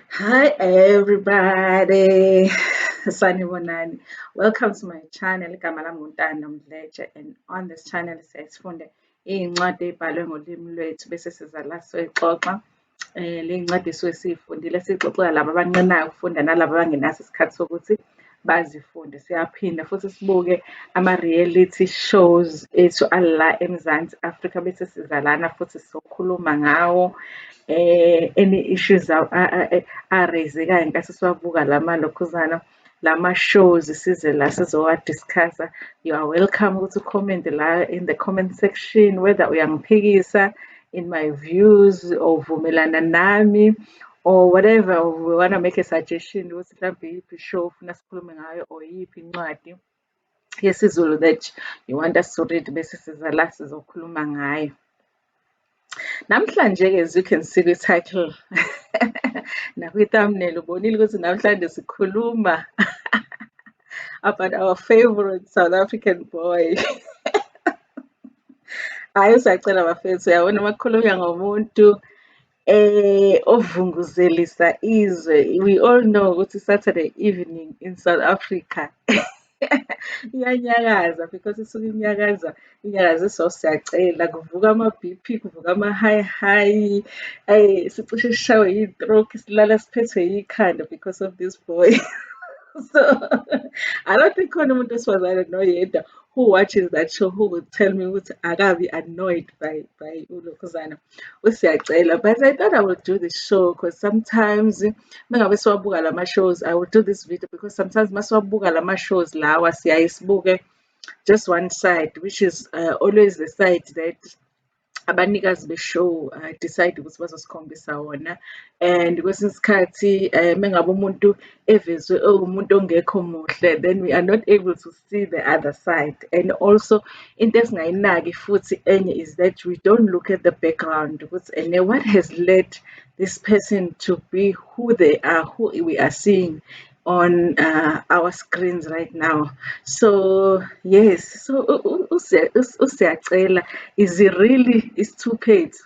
Hi everybody, sanibonani. Welcome to my channel. Igama lami uNtando Mdletshe, and on this channel siyazifunde iy'ncwadi ey'bhalwe ngolimi lwethu bese siza la soyixoxa. Ley'ncwadi esuke siy'fundile siyixoxela laba abanqenayo ukufunda nalaba abangenaso isikhathi sokuthi bazifunde. Siyaphinda futhi sibuke ama-reality shows ethu ala eMzansi Afrika bese siza lana futhi sizokhuluma ngawo. Any issues a-raise-ekayo ngenkathi siwabuka lokhuzana lama-shows size la sizowa-discuss-a. You are welcome ukuthi ucomment la in the comment section whether uyangiphikisa in my views or uvumelana nami or whatever, or we wanna make a suggestion ukuthi mhlawumbe iyiphi show ufuna sikhulume ngayo or iyiphi incwadi yesiZulu that you want us to read bese siza la sizokhuluma ngayo. Namhlanje-ke, as you can see kwi-title nakwi-thumbnail ubonile ukuthi namhlanje sikhuluma about our favorite South African boy. Hhayi, usacela bafethu, uyabona uma kukhulunywa ngomuntu ovunguzelisa izwe. We all know ukuthi Saturday evening in South Africa iyanyakaza because isuke inyakaziswa Siyacela, kuvuka ama-B_P, kuvuka ama-high, sicishe sishawe yi-stroke, silala siphethwe yikhanda because of this boy. So I don't think khona umuntu wesifazane noyedwa who watches that show who would tell me ukuthi akabi annoyed by ulokhuzana uSiyacela. But I thought I would do this show because sometimes mengabe siwabuka lama-shows, I will do this video because sometimes masiwabuka lama-shows lawa siyaye sibuke just one side, which is always the side that abanikazi be-show decide ukuthi bazosikhombisa wona. And kwesinye isikhathi mengabe umuntu evezwe umuntu ongekho muhle, then we are not able to see the other side. And also into esingayinaki futhi enye is that we don't look at the background ukuthi and what has led this person to be who they are, who we are seeing on our screens right now. So yes, so uSiyacela, is he really Isthuphethu?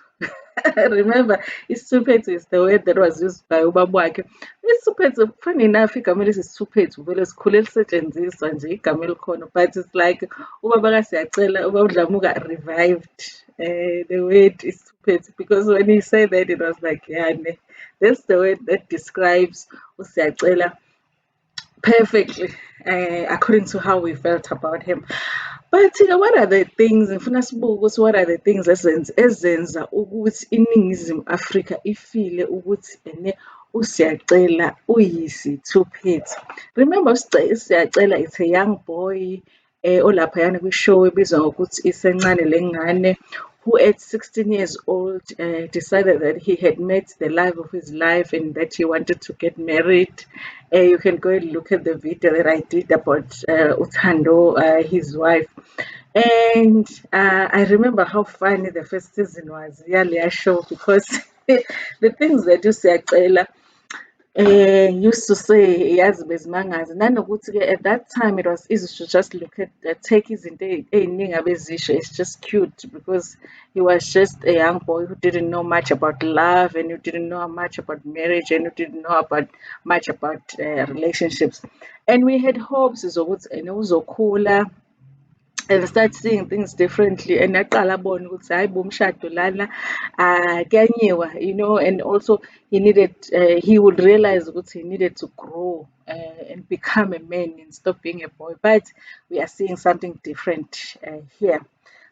Remember, Isthuphethu is the word that was used by ubaba wakhe. Isthuphethu, funny enough, igama Isthuphethu vele sikhule lisetshenziswa nje igama elikhona, but it's like ubaba kaSiyacela, ubaba uDlamuka revived the word Isthuphethu because when he said that it was like, yeah, that's the word that describes uSiyacela perfectly, according to how we felt about him. But what are the things, ngifuna sibuke ukuthi what are the things ezenza ukuthi iNingizimu Afrika ifile ukuthi ene uSiyacela uyisithuphethu. Remember uSiyacela is a young boy olaphayana kwi-show ebizwa ngokuthi Isencane le ngane, who at 16 years old decided that he had met the love of his life and that he wanted to get married. You can go and look at the video that I did about Uthando, his wife. And I remember how funny the first season was, yeah, show, because the things that you Siyacela used to say yazi bezimangazi nanokuthi-ke at that time it was easy to just look at take izinto ey'ningi abezisho it's just cute because he was just a young boy who didn't know much about love and who didn't know much about marriage and who didn't know much about relationships, and we had hopes zokuthi uzokhula and start seeing things differently, and aqala abone ukuthi hayi bomshado lana kuyanyiwa, and also he would realize ukuthi he needed to grow and become a man and stop being a boy, but we are seeing something different here.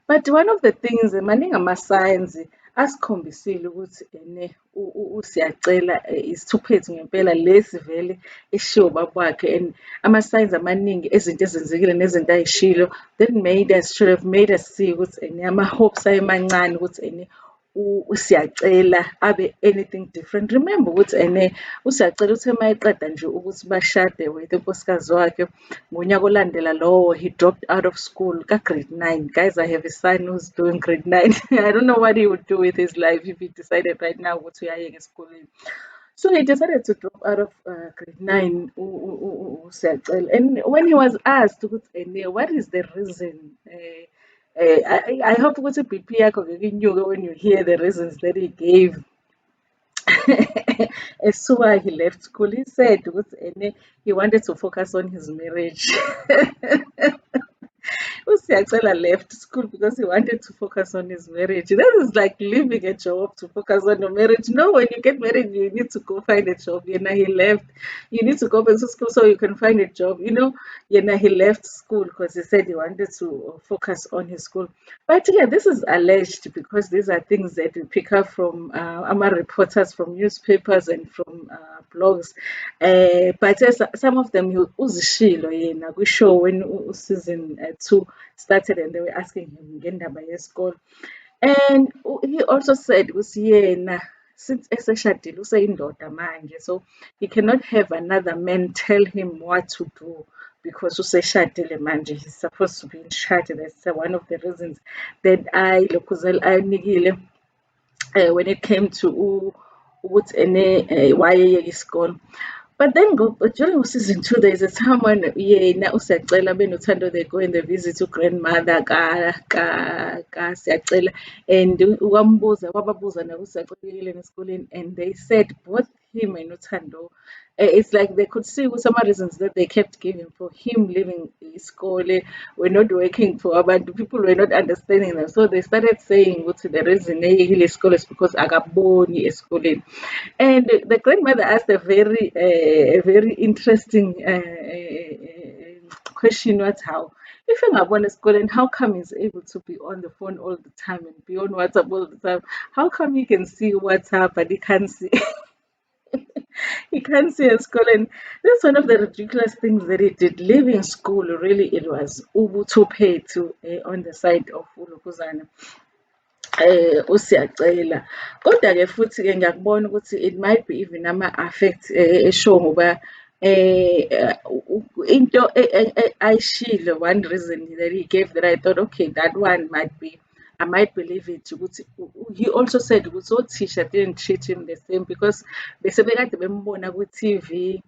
But one of the things, maningi ama-signs asikhombisile ukuthi uSiyacela isithuphethu ngempela lesi vele eshiwo ubaba wakhe, and ama-signs amaningi ezinto ezenzekile nezinto ay'shilo that should have made us see ukuthi ama-hopes ayemancane ukuthi uSiyacela abe anything different. Remember ukuthi uSiyacela uthe uma eqeda nje ukuthi bashade with unkosikazi wakhe, ngonyaka olandela lowo he dropped out of school ka-grade 9. Guys, I have a son who's doing grade 9. I don't know what he would do with his life if he decided right now ukuthi uyayeka esikoleni. So he decided to drop out of grade 9, Siyacela. And when he was asked ukuthi what is the reason, I hope ukuthi i-B_P yakho ngeke inyuke when you hear the reasons that he gave. As soon as he left school, he said he wanted to focus on his marriage. Siyacele left school because he wanted to focus on his marriage. That is like leaving a job to focus on your marriage. No, when you get married, you need to go find a job. He left. You need to go back to school so you can find a job. He left school because he said he wanted to focus on his school. But yeah, this is alleged because these are things that we pick up from our reporters, from newspapers and from blogs. But some of them, uzishilo yena kwishow when season 2 started and they were asking him ngendaba yesikole. And he also said ukuthi yena since eseshadile useyindoda manje, so he cannot have another man tell him what to do because useshadile manje. He's supposed to be in charge. That's one of the reasons that anikile when it came to ukuthi wayeyeka isikole. But then during season 2, there's a time when yena uSiyacele benothando, they go and they visit grandmother ka Siyacele, and wababuza nakuSiyacele esikoleni, and they said both him and Uthando, it's like they could see with some reasons that they kept giving for him leaving isikole were not working for abantu. People were not understanding them, so they started saying ukuthi the reason eyekile isikole is because akaboni esikoleni. And the grandmother asked a very interesting question. What how? If engabona esikoleni, how come he's able to be on the phone all the time and be on WhatsApp all the time? How come he can see WhatsApp but he can't see he can't see a school? And that's one of the ridiculous things that he did. Leaving school, really, it was ubuthuphe to on the side of ulokuzana uSiyacela. Kodwa-ke futhi-ke ngiyakubona ukuthi it might be even ama-affect eshow ngoba into ayishilo, one reason that he gave that I thought, okay, that one might be, I might believe it ukuthi he also said ukuthi othisha didn't treat him the same because bese bekade bembona ku-TV.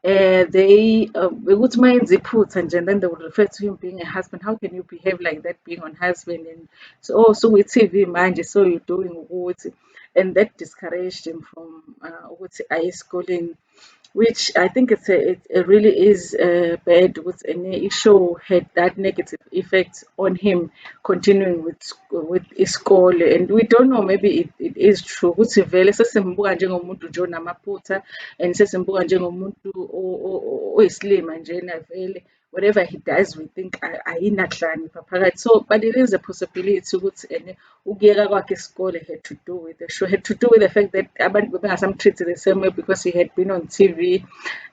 They ukuthi uma yenza iphutha nje, and then they would refer to him being a husband. How can you behave like that being on husband? And so, oh, so with TV manje, so you're doing ukuthi, and that discouraged him from ukuthi aye esikoleni, which I think it really is bad. With any show had that negative effect on him continuing with isikole, and we don't know, maybe it is true ukuthi vele sesimbuka njengomuntu nje onamaphutha, and sesimbuka njengomuntu oyisilima njena vele whatever he does we think ayinahlakanipha phakathi. So but it is a possibility ukuthi ukuyeka kwakhe isikole had to do with the show, had to do with the fact that abantu bengasamtreat the same way because he had been on TV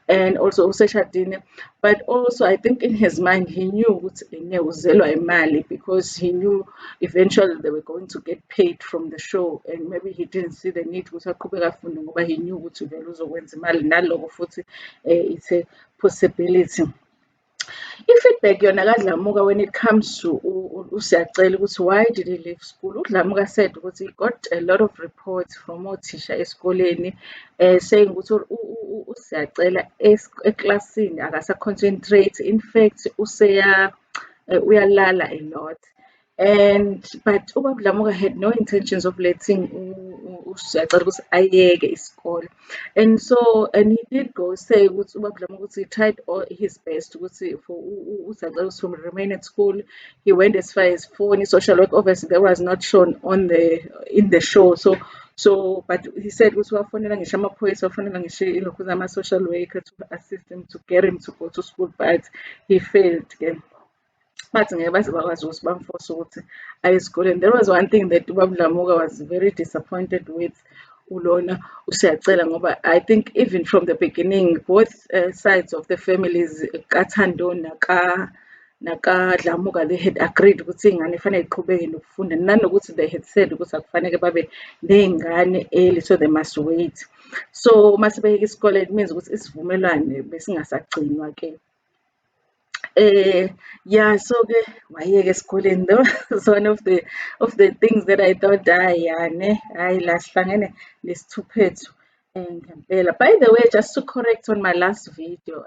and also useshadile. But also I think in his mind he knew ukuthi uzelwa imali because he knew eventually they were going to get paid from the show, and maybe he didn't see the need ukuthi aqhubeke afunde ngoba he knew ukuthi vele uzokwenza imali, naloko futhi it's a possibility. I-feedback yona kaDlamuka when it comes to uSiyacele ukuthi why did he leave school, uDlamuka said ukuthi he got a lot of reports from othisha esikoleni saying ukuthi uSiyacele eklasini akasa-concentrate, in fact uyalala a lot. But ubaba Dlamuka had no intentions of letting uSiyacele ukuthi ayeke isikole. And he did go say ukuthi ubaba Dlamuka ukuthi he tried all his best ukuthi for uSiyacele to remain at school. He went as far as phone social work. Obviously that was not shown in the show. So but he said ukuthi wafonela ngisho amaphoyisa, wafonela ngisho ilokhuzana ama-social worker to assist him to get him to go to school, but he failed again. Bathi ngeke baze bakwazi ukuthi bamforce ukuthi aye esikoleni. There was one thing that ubaba Dlamuka was very disappointed with ulona uSiyacela ngoba I think even from the beginning both sides of the families, kaThando nakaDlamuka, they had agreed ukuthi iy'ngane kufanele ziqhubeke nokufunda, nanokuthi they had said ukuthi akufanele babe ney'ngane early, so they must wait. So mase beyeka isikole, it means ukuthi isivumelwano besingasagcinwa-ke. Yeah, so-ke wayeka esikoleni. That was one of the things that I thought, hayi la sihlangene nesithuphethu. Ngempela. By the way, just to correct on my last video,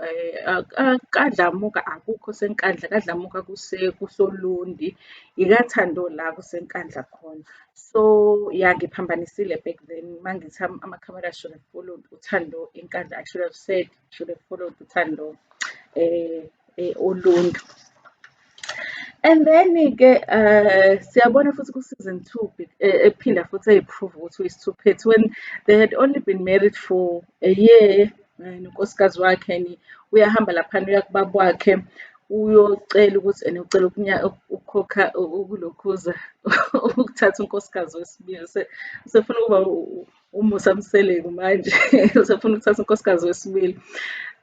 kaDlamuka akukho seNkandla, kaDlamuka kuSolundi, ikaThando la kuseNkandla khona. So yeah, ngiphambanisile back then mangithi ama-camera should have followed uThando eNkandla. I should have said should have followed uThando Olundi. And then-ke siyabona futhi ku-season 2 ephinda futhi eyi-prove ukuthi uyisithuphethu when they had only been married for a year nonkosikazi wakhe and uyahamba laphana uya kubaba wakhe uyocela ukuthi and ucela ukukhokha ukulokhuza ukuthatha unkosikazi wesibili. Usefuna ukuba uMusa Mseleku manje usefuna ukuthatha unkosikazi wesibili.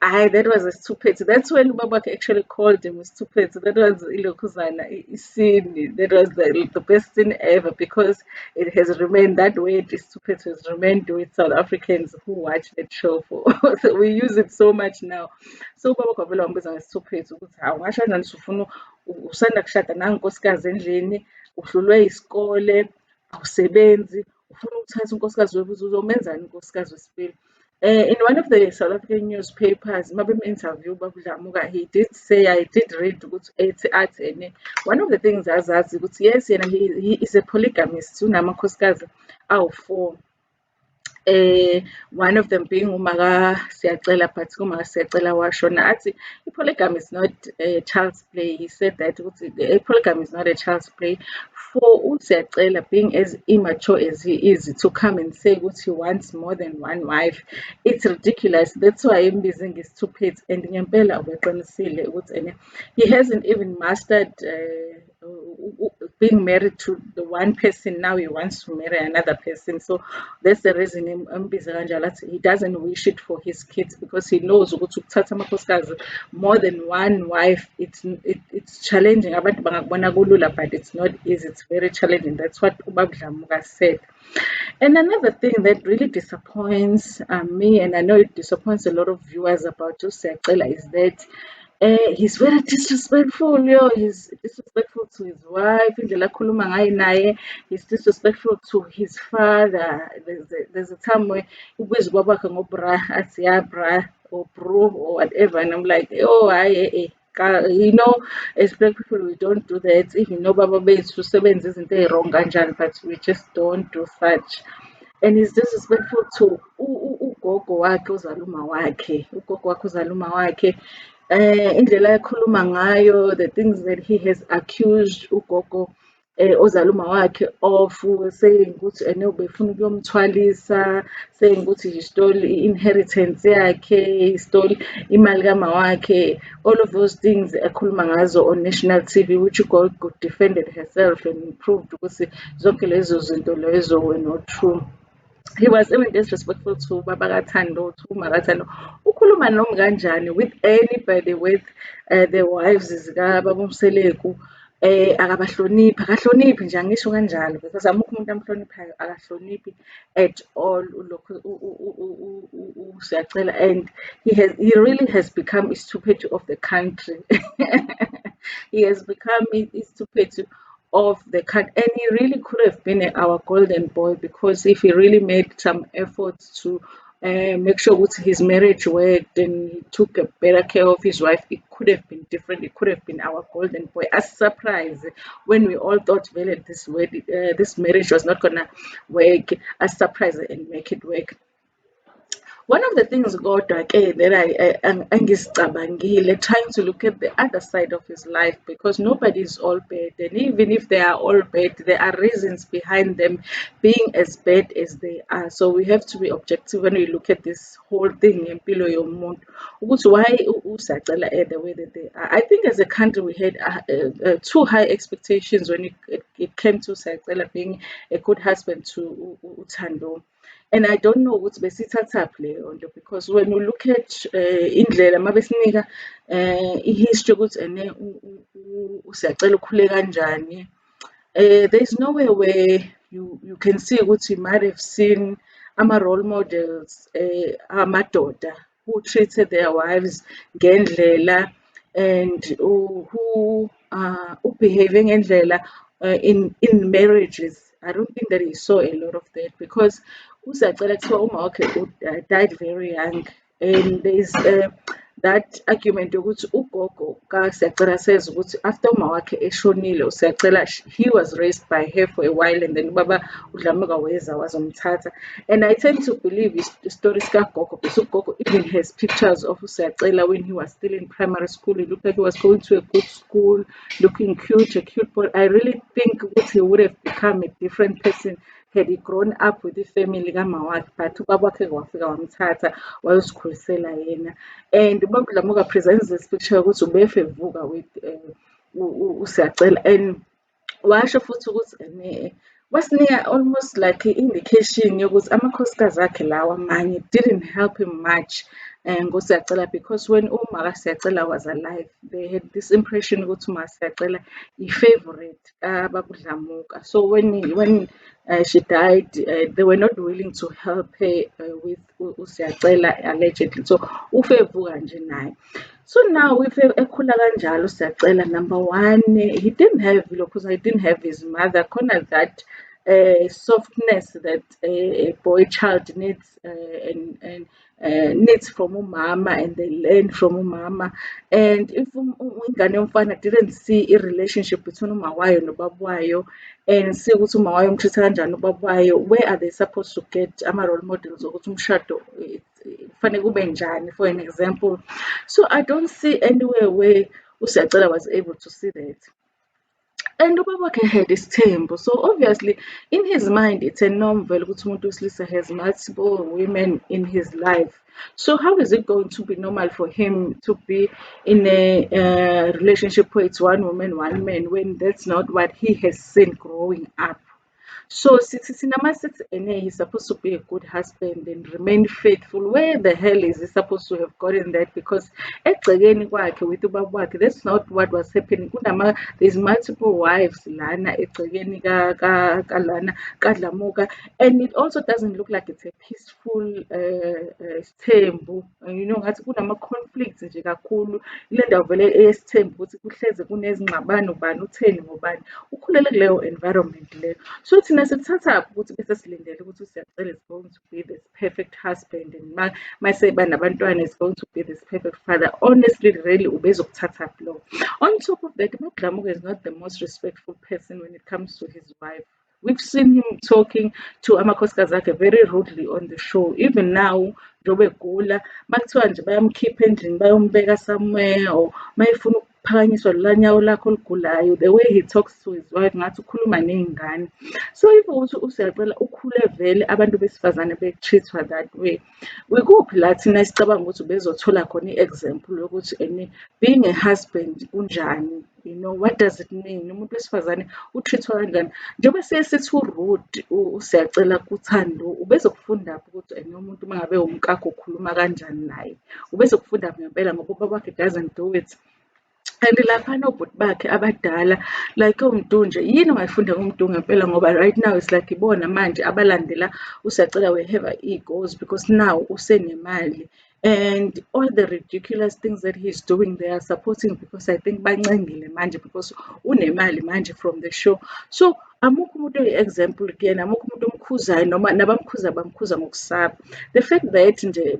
Hhayi, that was Isthuphethu. That's when ubaba wakhe actually called him Isthuphethu. That was ilokhuzana scene. That was the best scene ever because it has remained that way. Isthuphethu has remained with South Africans who watch that show for. So we use it so much now. So ubaba kwavele wambiza ngesithuphethu ukuthi hawu ngasho kanjani usufuna usanda kushada nangunkosikazi endlini, uhlulwe isikole, awusebenzi, ufuna ukuthatha unkosikazi webuze uzomenzani unkosikazi wesibili. In one of the South African newspapers, interview Dlamuka, he did say, I did read ukuthi one of the things azazi ukuthi yes, he is a polygamist, unamakhosikazi awu-4. One of them being uMaka Siyacele, but uMaka Siyacele washona athi polygamy is not a child's play. He said that polygamy is not a child's play. For uSiyacele being as immature as he is to come and say he wants more than one wife, it's ridiculous. That's why I'm using his stupid and ngempela ubeqinisile ukuthi he hasn't even mastered being married to the one person. Now he wants to marry another person. So that's the reason he doesn't wish it for his kids because he knows more than one wife. It's challenging. But it's not easy. It's very challenging. That's what Ubab Dlamuka said. And another thing that really disappoints me, and I know it disappoints a lot of viewers about Siyacele, is that he's very disrespectful. He's disrespectful to his wife. He's disrespectful to his father. There's a time where bra, bra, or bro, or whatever, and I'm like, oh, as black people, we don't do that. Even though Baba Bates to seven isn't wrong, but we just don't do such. And he's disrespectful to ugogo wakhe uzaluma wakhe, indlela ekhuluma ngayo, the things that he has accused ugogo ozaluma wakhe of, saying ukuthi ubefuna ukuyomthwalisa, saying ukuthi he stole i-inheritance yakhe, he stole imali kama wakhe, all of those things ekhuluma ngazo on national TV, which ugogo defended herself and proved ukuthi zonke lezo zinto lezo were not true. He was even disrespectful to Baba Thando, to Marathando. Ukhuluma noma kanjani with anybody with the wives zika Baba Mseleku akahloniphi nje angisho kanjalo because amukho umuntu amhloniphayo akahloniphi at all uSiyacele, and he really has become Isthuphethu of the country. He has become Isthuphethu of the country, and he really could have been our golden boy because if he really made some efforts to make sure that his marriage worked and he took a better care of his wife, it could have been different. It could have been our golden boy. A surprise when we all thought, well, this marriage was not gonna work. A surprise and make it work. One of the things kodwa that angizicabangile, trying to look at the other side of his life, because nobody is all bad, and even if they are all bad, there are reasons behind them being as bad as they are. So we have to be objective when we look at this whole thing impilo yomuntu ukuthi why uSiyacele the way that they are. I think as a country we had too high expectations when it came to Siyacele being a good husband to uThando. And I don't know ukuthi besithathaphi leyo nto, because when you look at indlela mabesinika i-history ukuthi uSiyacele ukhule kanjani, there's nowhere where you can see ukuthi you might have seen ama-role models amadoda who treated their wives ngendlela and who behave ngendlela in marriages. I don't think that he saw a lot of that because uSiyacele kuthiwa uma wakhe died very young, and there's that argument yokuthi ugogo kaSiyacela says ukuthi after uma wakhe eshonile uSiyacela, he was raised by her for a while and then ubaba uDlamuka weza wazomthatha, and I tend to believe story sikagogo because ugogo even has pictures of uSiyacela when he was still in primary school. He looked like he was going to a good school, looking cute, a cute boy. I really think that he would have become a different person had he grown up with ifamily kamawakhe, but ubaba wakhe wafika wamthatha wayozikhulisela yena, and ubaba uDlamuka presents this picture ukuthi ubefe evuka with uSiyacela, and washo futhi ukuthi wasinika almost like i-indication yokuthi amakhosikazi akhe lawa amanye didn't help him much ngoSiyacela, because when uma kaSiyacela was alive, they had this impression ukuthi uma Siyacela i-favorite kababa uDlamuka. So when she died, they were not willing to help her with uSiyacela allegedly. So ufe evuka nje naye. So now if ekhula kanjalo Siyacela, number one, he didn't have because I didn't have his mother. Khona that softness that a boy child needs and needs from umama, and they learn from umama. And if ingane yomfana didn't see a relationship between umawayo nobaba wayo, and see ukuthi umawayo umtreat kanjani ubaba wayo, where are they supposed to get ama-role models ukuthi umshado kufanele kube njani, for an example? So I don't see anywhere where uSiyacela was able to see that. And ubaba had this temple. So obviously, in his mind, it's a norm vele ukuthi umuntu wesilisa has multiple women in his life. So how is it going to be normal for him to be in a relationship where it's one woman, one man, when that's not what he has seen growing up? So Sinama sits he's supposed to be a good husband and remain faithful. Where the hell is he supposed to have gotten that? Because egcekeni kwakhe with ubaba wakhe, that's not what was happening. There's multiple wives lana egcekeni kalana kaDlamuka, and it also doesn't look like it's a peaceful sithembu. You know, ngathi kunama-conflicts nje kakhulu. Ile ndawo vele eyesithembu ukuthi kuhlezi kunezingxabano, ubani utheni ngobani. Ukhulele kuleyo environment leyo. So thina sithatha ukuthi bese silindele ukuthi uSiyacela is going to be this perfect husband, and maseba nabantwana is going to be this perfect father. Honestly, really ubezokuthatha lo. On top of that, uDlamuka is not the most respectful person when it comes to his wife. We've seen him talking to amakhosikazi akhe very rudely on the show. Even now, njobe egula, makuthiwa nje bayamkhipha endlini bayombeka somewhere, or mayefuna ukuphakanyiswa lula nyawo lakho olugulayo, the way he talks to his wife ngathi ukhuluma ney'ngane. So if ukuthi uSiyacela ukhule vele abantu besifazane be-treat-wa that way, ikuphi la thina esicabanga ukuthi ubezothola khona i-example yokuthi being a husband kunjani? You know, what does it mean? Umuntu wesifazane u-treat-wa kanjani? Njengoba sithi u-rude uSiyacela kuThando, ubezokufunda ukuthi umuntu uma ngabe umkakho ukhuluma kanjani naye, ubezokufunda ngempela ngoba ubaba wakhe doesn't do it. And laphana obhuti bakhe abadala, like uMdu nje, yini ungayifunda kuMdu ngempela ngoba right now it's like ibona manje abalandela uSiyacela we have egos because now usenemali. And all the ridiculous things that he's doing, they are supporting because I think bancengile manje because unemali manje from the show. So amukho umuntu oyi-example kuyena, amukho umuntu omkhuzayo noma nabamkhuza bamkhuza ngokusaba. The fact that nje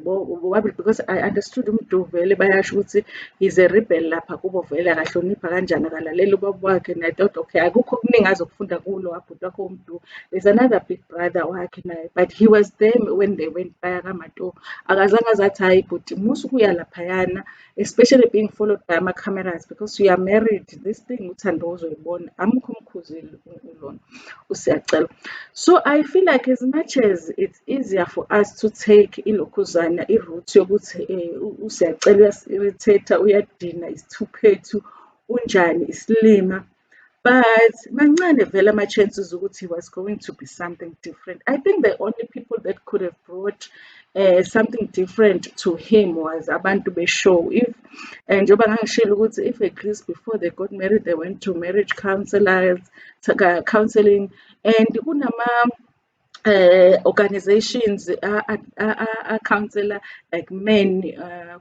because I understood uMdu vele bayasho ukuthi he's a rebel lapha kubo vele, akahlonipha kanjani, akalalela ubaba wakhe, and I thought okay, akukho okuningi azokufunda kulo wabhuti wakho uMdu. There's another big brother wakhe naye, but he was there when they went baya kaMato. Akazange azathi hayi bhuti musa ukuya laphayana, especially being followed by ama-cameras because you are married, this thing uThando uzoyibona. Amukho umkhuzile ulona uSiyacela. So I feel like as much as it's easier for us to take ilokhuzana i-route yokuthi uSiyacela uyasi-irritator, uyadina, Isthuphethu, unjani, isilima, but mancane vele ama-chances ukuthi he was going to be something different. I think the only people that could have brought something different to him was abantu beshow. If njengoba ngangishilo ukuthi if at least before they got married they went to marriage counselors, counseling, and kunama organizations are counselor like men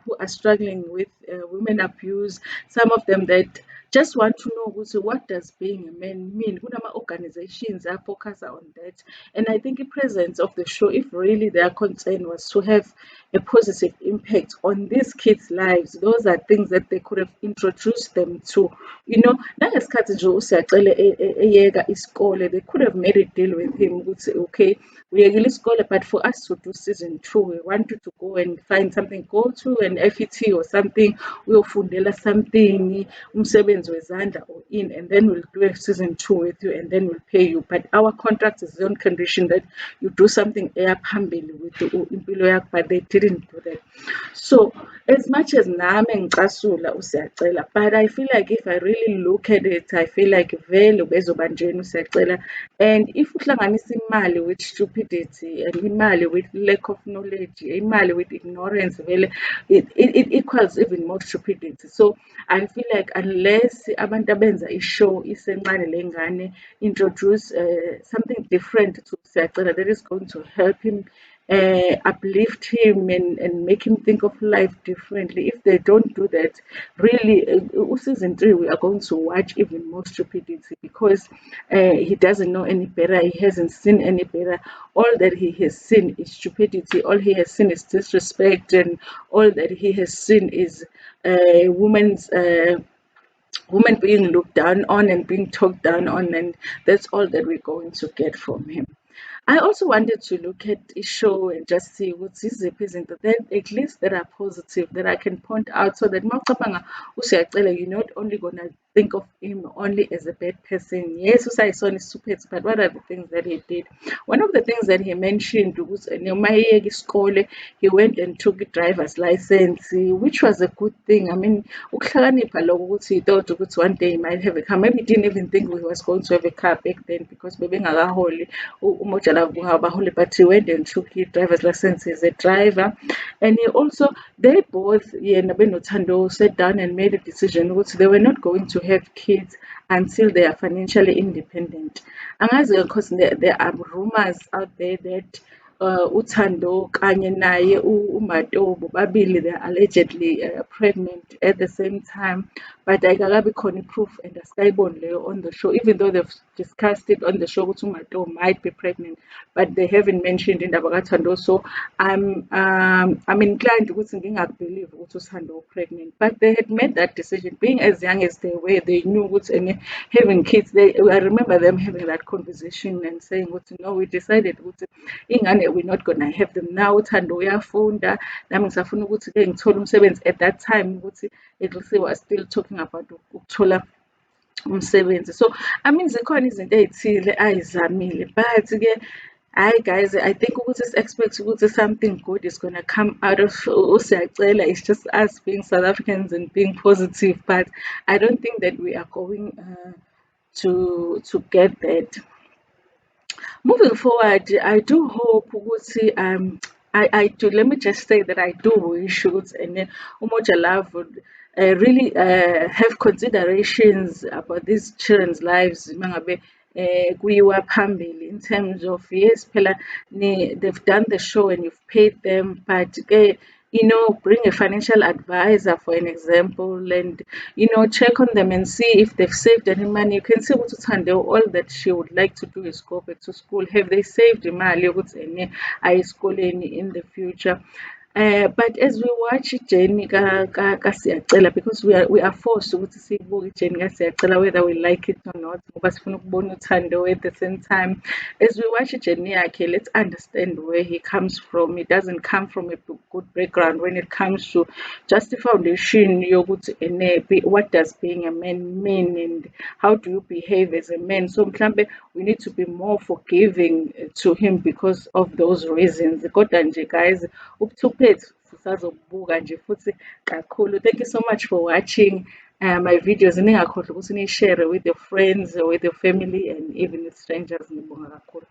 who are struggling with women abuse. Some of them that just want to know ukuthi what does being a man mean. Kunama-organizations focus on that, and I think the presence of the show, if really their concern was to have a positive impact on these kids' lives, those are things that they could have introduced them to. Nangesikhathi nje uSiyacele eyeka isikole, they could have made a deal with him ukuthi okay, uyekile isikole, but for us to do season 2, we want you to go and find something, go to an FET or something, uyofundela something, umsebenzi wezandla or in, and then we'll do a season 2 with you, and then we'll pay you. But our contract is on condition that you do something eyaphambili with impilo yakho, but they didn't do that. So as much as nami ngicasula uSiyacela, but I feel like if I really look at it, I feel like vele bezobanjeni uSiyacela. And if uhlanganisa imali with stupidity and imali with lack of knowledge, imali with ignorance, vele it equals even more stupidity. So I feel like unless abantu abenza ishow isencane lengane introduce something different to Siyacela that is going to help him, uplift him and make him think of life differently. If they don't do that, really, season 3, we are going to watch even more stupidity because he doesn't know any better. He hasn't seen any better. All that he has seen is stupidity. All he has seen is disrespect, and all that he has seen is women being looked down on and being talked down on, and that's all that we're going to get from him. I also wanted to look at the show and just see what's his izinto that at least that are positive that I can point out, so that mawucabanga uSiyacela, you're not only gonna think of him only as a bad person. Yes, usayisona isithuphethu, but what are the things that he did? One of the things that he mentioned was noma eyeka isikole, he went and took a driver's license, which was a good thing. I mean, ukuhlakanipha lokho ukuthi he thought ukuthi one day he might have a car. Maybe he didn't even think he was going to have a car back then because bebengakaholi umojala abaholi, but he went and took his driver's license as a driver. And he also, they both, yena benothando, sat down and made a decision which they were not going to have kids until they are financially independent. Angazi because there are rumors out there that uThando kanye naye uMatobo babili, they're allegedly pregnant at the same time, but ayikakabi khona proof and asikayiboni leyo on the show, even though they've discussed it on the show ukuthi uMatobo might be pregnant, but they haven't mentioned indaba kaThando. So I'm inclined ukuthi ngingakubelieve ukuthi uThando pregnant, but they had made that decision being as young as they were. They knew ukuthi having kids, I remember them having that conversation and saying ukuthi no, we decided ukuthi ingane we're not gonna have them now. uThando uyafunda, nami ngisafuna ukuthi-ke ngithole umsebenzi. At that time ukuthi at least they were still talking about ukuthola umsebenzi. So I mean zikhona izinto ey'thile ayizamile, but-ke hi guys, I think ukuthi expect ukuthi something good is gonna come out of uSiyacela. It's just us being South Africans and being positive, but I don't think that we are going to get that. Moving forward, I do hope ukuthi I do, let me just say that I do wish ukuthi Umoja Love would really have considerations about these children's lives mangabe kuyiwa phambili in terms of, yes phela they've done the show and you've paid them, but bring a financial advisor for an example, and check on them and see if they've saved any money. You can see ukuthi uThando, all that she would like to do is go back to school. Have they saved imali yokuthi aye esikoleni in the future? But as we watch ijourney kaSiyacela, because we are forced ukuthi siyibuke ijourney kaSiyacela whether we like it or not, ngoba sifuna ukubona uthando at the same time. As we watch ijourney yakhe, let's understand where he comes from. He doesn't come from a good background when it comes to just the foundation yokuthi what does being a man mean and how do you behave as a man. So mhlambe we need to be more forgiving to him because of those reasons. Kodwa nje guys, ubuthuphethu sisazobuka nje futhi kakhulu. Thank you so much for watching my videos. Ningakhohlwa ukuthi ni-share with your friends, with your family, and even with strangers. Ngibonga kakhulu.